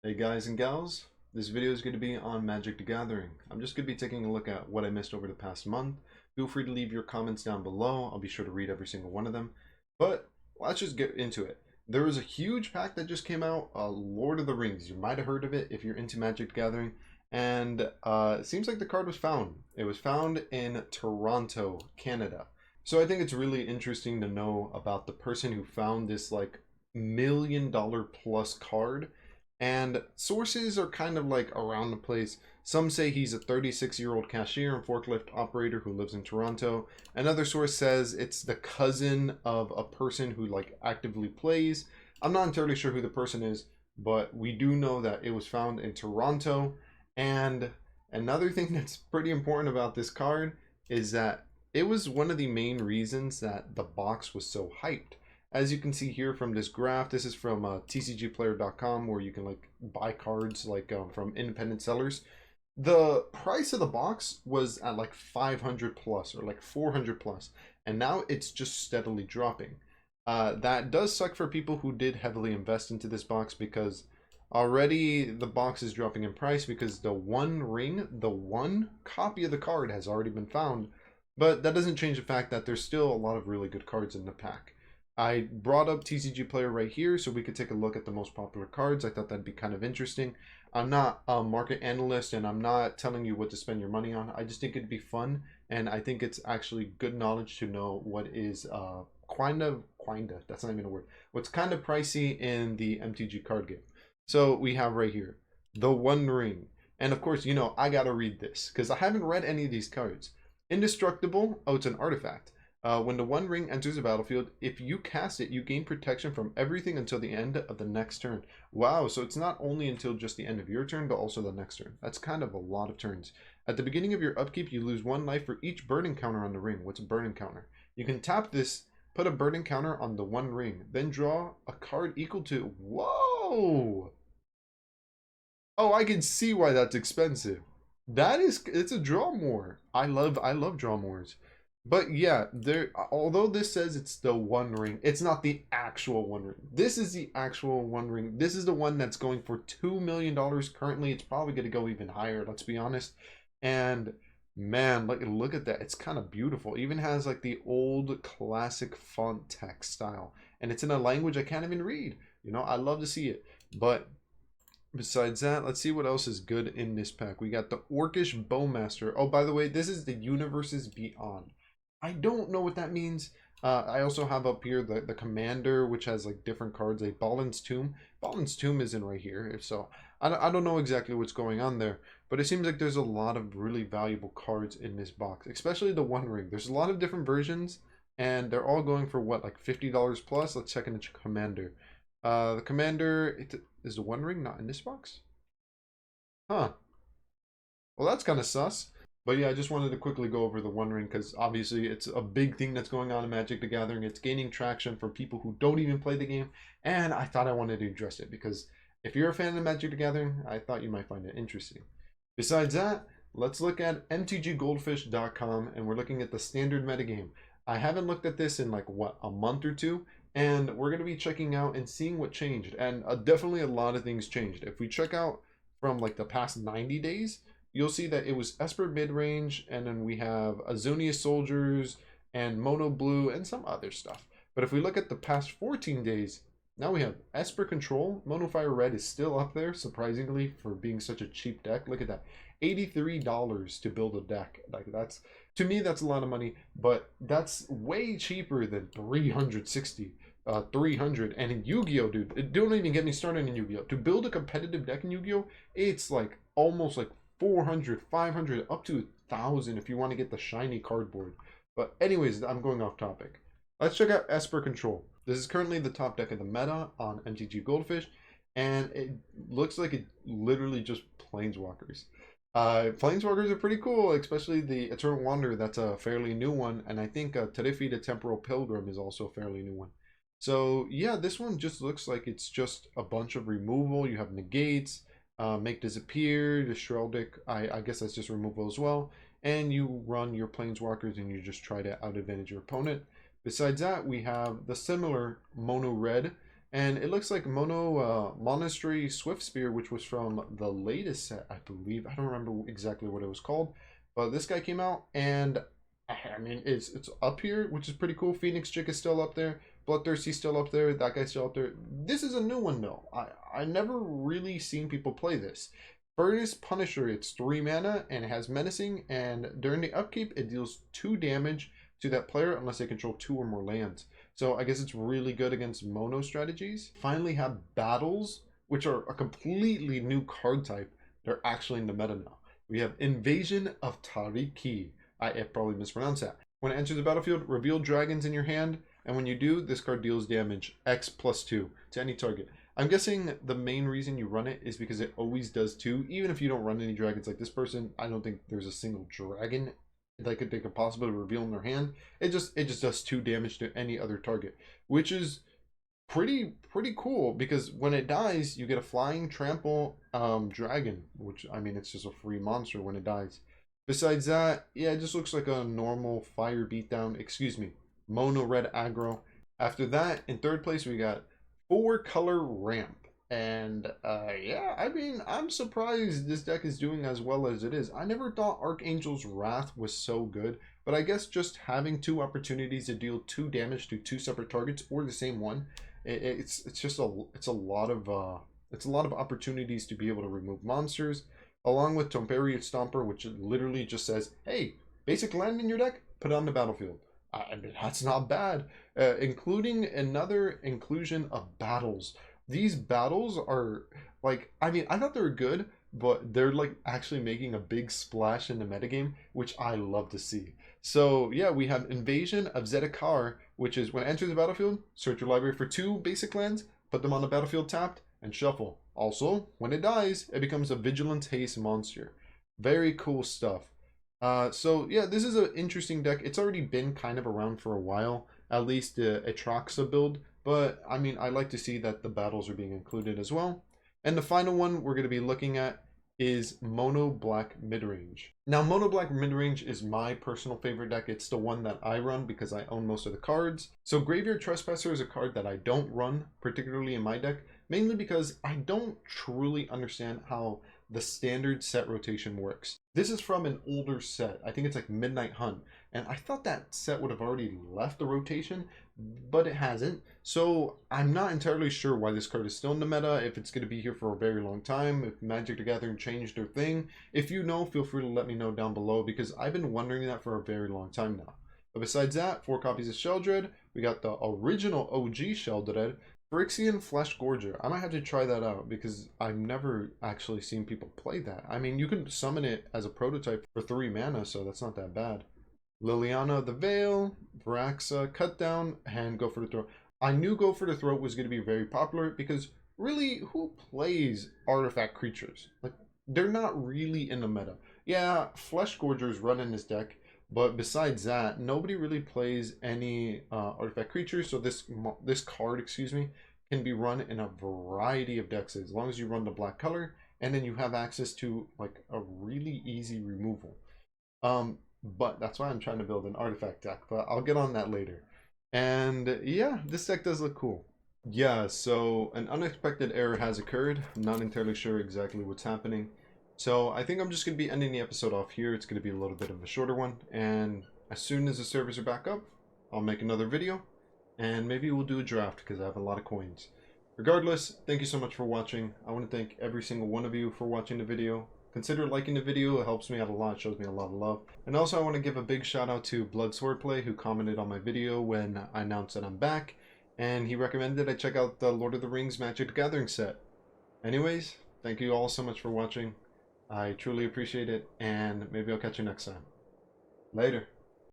Hey guys and gals, this video is going to be on Magic the Gathering. I'm just going to be taking a look at what I missed over the past month. Feel free to leave your comments down below. I'll be sure to read every single one of them. But let's just get into it. There was a huge pack that just came out, Lord of the Rings. You might have heard of it if you're into Magic the Gathering. And it seems like the card was found. It was found in Toronto, Canada. So I think it's really interesting to know about the person who found this like $1 million plus card, and sources are kind of like around the place. Some say he's a 36-year-old cashier and forklift operator who lives in Toronto. Another source says it's the cousin of a person who like actively plays. I'm not entirely sure who the person is, but we do know that it was found in Toronto. And another thing that's pretty important about this card is that it was one of the main reasons that the box was so hyped. As you can see here from this graph, this is from tcgplayer.com, where you can like buy cards like from independent sellers. The price of the box was at like 500 plus or like 400 plus, and now it's just steadily dropping. That does suck for people who did heavily invest into this box, because already the box is dropping in price because the one ring, the one copy of the card has already been found. But that doesn't change the fact that there's still a lot of really good cards in the pack. I brought up TCG Player right here so we could take a look at the most popular cards. I thought that'd be kind of interesting. I'm not a market analyst and I'm not telling you what to spend your money on. I just think it'd be fun, and I think it's actually good knowledge to know what is that's not even a word. What's kind of pricey in the MTG card game. So we have right here the One Ring. And of course, you know, I gotta read this because I haven't read any of these cards. Indestructible. Oh, it's an artifact. When the One Ring enters the battlefield, if you cast it, you gain protection from everything until the end of the next turn. Wow, so it's not only until just the end of your turn, but also the next turn. That's kind of a lot of turns. At the beginning of your upkeep, you lose 1 life for each burning counter on the ring. What's a burning counter? You can tap this, put a burning counter on the One Ring, then draw a card equal to... Whoa! Oh, I can see why that's expensive. It's a draw more. I love draw mores. But yeah, although this says it's the One Ring, it's not the actual One Ring. This is the actual One Ring. This is the one that's going for $2 million currently. It's probably going to go even higher, let's be honest. And man, look at that. It's kind of beautiful. It even has like the old classic font text style, and it's in a language I can't even read. You know, I love to see it. But besides that, let's see what else is good in this pack. We got the Orcish Bowmaster. Oh, by the way, this is the Universes Beyond. I don't know what that means. I also have up here the Commander, which has like different cards. A Balin's Tomb. Balin's Tomb is in right here. So I don't know exactly what's going on there. But it seems like there's a lot of really valuable cards in this box, especially the One Ring. There's a lot of different versions, and they're all going for what, like $50 plus? Let's check in the Commander. The Commander, is the One Ring not in this box? Huh. Well, that's kind of sus. But yeah, I just wanted to quickly go over the One Ring because obviously it's a big thing that's going on in Magic the Gathering. It's gaining traction for people who don't even play the game. And I thought I wanted to address it because if you're a fan of Magic the Gathering, I thought you might find it interesting. Besides that, let's look at MTGGoldfish.com, and we're looking at the standard metagame. I haven't looked at this in like, what, a month or two? And we're going to be checking out and seeing what changed. And definitely a lot of things changed. If we check out from like the past 90 days, you'll see that it was Esper mid-range, and then we have Azonia Soldiers and Mono Blue and some other stuff. But if we look at the past 14 days, now we have Esper Control. Mono Fire Red is still up there, surprisingly, for being such a cheap deck. Look at that. $83 to build a deck. Like, that's, to me, that's a lot of money, but that's way cheaper than 360. 300. And in Yu-Gi-Oh, dude, don't even get me started in Yu-Gi-Oh. To build a competitive deck in Yu-Gi-Oh, it's like almost like 400, 500, up to 1,000 if you want to get the shiny cardboard. But anyways, I'm going off topic. Let's check out Esper Control. This is currently the top deck of the meta on MTG Goldfish, and it looks like it literally just Planeswalkers. Planeswalkers are pretty cool, especially the Eternal Wanderer. That's a fairly new one, and I think Terefi the Temporal Pilgrim is also a fairly new one. So yeah, this one just looks like it's just a bunch of removal. You have negates, make disappear, the Shreldic, I guess that's just removal as well. And you run your Planeswalkers and you just try to out advantage your opponent. Besides that, we have the similar Mono Red. And it looks like Monastery Swift Spear, which was from the latest set, I believe. I don't remember exactly what it was called, but this guy came out, and I mean, it's up here, which is pretty cool. Phoenix Chick is still up there. Bloodthirsty still up there. That guy's still up there. This is a new one though. I never really seen people play this. Furnace Punisher. It's 3 mana and it has menacing. And during the upkeep, it deals 2 damage to that player unless they control 2 or more lands. So I guess it's really good against mono strategies. Finally, have battles, which are a completely new card type. They're actually in the meta now. We have Invasion of Tariki. I probably mispronounced that. When it enters the battlefield, reveal dragons in your hand, and when you do, this card deals damage X+2 to any target. I'm guessing the main reason you run it is because it always does 2, even if you don't run any dragons like this person. I don't think there's a single dragon that they could possibly reveal in their hand. It just does 2 damage to any other target, which is pretty cool, because when it dies, you get a flying trample dragon, which, I mean, it's just a free monster when it dies. Besides that, yeah, it just looks like a normal fire beatdown, excuse me, mono red aggro. After that, in third place, we got 4-color ramp. And yeah, I mean, I'm surprised this deck is doing as well as it is. I never thought Archangel's Wrath was so good, but I guess just having 2 opportunities to deal 2 damage to 2 separate targets or the same one, it's just a lot of opportunities to be able to remove monsters, along with Tomperi Stomper, which literally just says, hey, basic land in your deck, put it on the battlefield. I mean, that's not bad. Including another inclusion of battles. These battles are like, I mean, I thought they were good, but they're like actually making a big splash in the metagame, which I love to see. So yeah, we have Invasion of Zedekar, which is when it enters the battlefield, search your library for 2 basic lands, put them on the battlefield tapped, and shuffle. Also, when it dies, it becomes a Vigilant Haste monster. Very cool stuff. So yeah, this is an interesting deck. It's already been kind of around for a while, at least the Atraxa build. But I mean, I like to see that the battles are being included as well. And the final one we're going to be looking at is Mono Black Midrange. Now, Mono Black Midrange is my personal favorite deck. It's the one that I run because I own most of the cards. So Graveyard Trespasser is a card that I don't run, particularly in my deck, mainly because I don't truly understand how the standard set rotation works. This is from an older set. I think it's like Midnight Hunt. And I thought that set would have already left the rotation, but it hasn't. So I'm not entirely sure why this card is still in the meta, if it's going to be here for a very long time, if Magic the Gathering changed their thing. If you know, feel free to let me know down below, because I've been wondering that for a very long time now. But besides that, 4 copies of Sheldred. We got the original OG Sheldred, Phyrexian Flesh Gorger. I might have to try that out because I've never actually seen people play that. I mean, you can summon it as a prototype for 3 mana, so that's not that bad. Liliana of the Veil, Varaxa, Cut Down, and Go for the Throat. I knew Go for the Throat was going to be very popular because really, who plays artifact creatures? Like, they're not really in the meta. Yeah, Flesh Gorgers run in this deck, but besides that, nobody really plays any artifact creatures. So this card, excuse me, can be run in a variety of decks as long as you run the black color, and then you have access to like a really easy removal. But that's why I'm trying to build an artifact deck, but I'll get on that later. And yeah, this deck does look cool. Yeah, so an unexpected error has occurred. I'm not entirely sure exactly what's happening. So I think I'm just going to be ending the episode off here. It's going to be a little bit of a shorter one. And as soon as the servers are back up, I'll make another video. And maybe we'll do a draft because I have a lot of coins. Regardless, thank you so much for watching. I want to thank every single one of you for watching the video. Consider liking the video. It helps me out a lot. It shows me a lot of love. And also I want to give a big shout out to Blood Swordplay, who commented on my video when I announced that I'm back. And he recommended I check out the Lord of the Rings Magic the Gathering set. Anyways, thank you all so much for watching. I truly appreciate it, and maybe I'll catch you next time. Later.